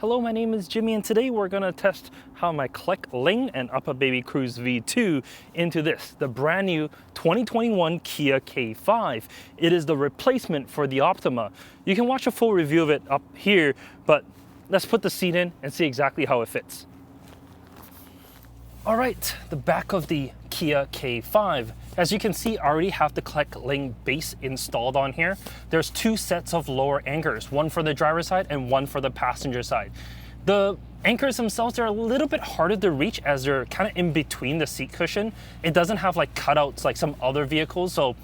Hello, my name is Jimmy, and today we're going to test how my Clek Liing and Uppababy Cruz V2 into this, the brand new 2021 Kia K5. It is the replacement for the Optima. You can watch a full review of it up here, but let's put the seat in and see exactly how it fits. All right, the back of the Kia K5. As you can see, I already have the Clek Liing base installed on here. There's two sets of lower anchors, one for the driver's side and one for the passenger side. The anchors themselves are a little bit harder to reach as they're kind of in between the seat cushion. It doesn't have like cutouts like some other vehicles, so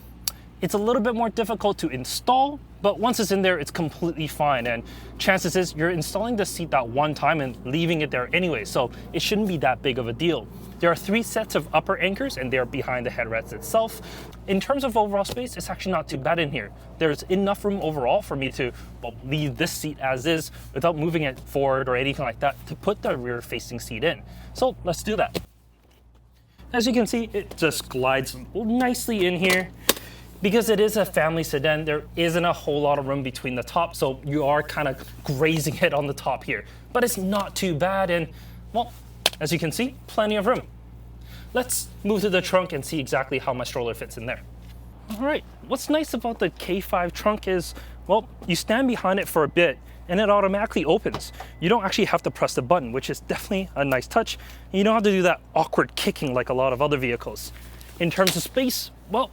it's a little bit more difficult to install, but once it's in there, it's completely fine. And chances is you're installing the seat that one time and leaving it there anyway, so it shouldn't be that big of a deal. There are three sets of upper anchors and they're behind the headrest itself. In terms of overall space, it's actually not too bad in here. There's enough room overall for me to leave this seat as is without moving it forward or anything like that to put the rear facing seat in. So let's do that. As you can see, it just glides nicely in here. Because it is a family sedan, there isn't a whole lot of room between the top, so you are kind of grazing it on the top here. But it's not too bad, and well, as you can see, plenty of room. Let's move to the trunk and see exactly how my stroller fits in there. All right, what's nice about the K5 trunk is, well, you stand behind it for a bit and it automatically opens. You don't actually have to press the button, which is definitely a nice touch. And you don't have to do that awkward kicking like a lot of other vehicles. In terms of space, well,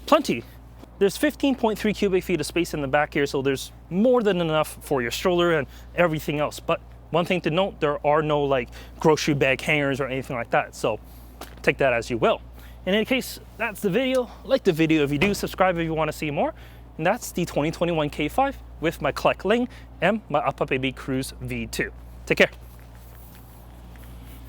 plenty. There's 15.3 cubic feet of space in the back here, so there's more than enough for your stroller and everything else. But one thing to note, there are no like grocery bag hangers or anything like that, so take that as you will. In any case, that's the video. Like the video if you do, subscribe if you want to see more. And that's the 2021 K5 with my Clek Liing and my Uppababy Cruz V2. Take care.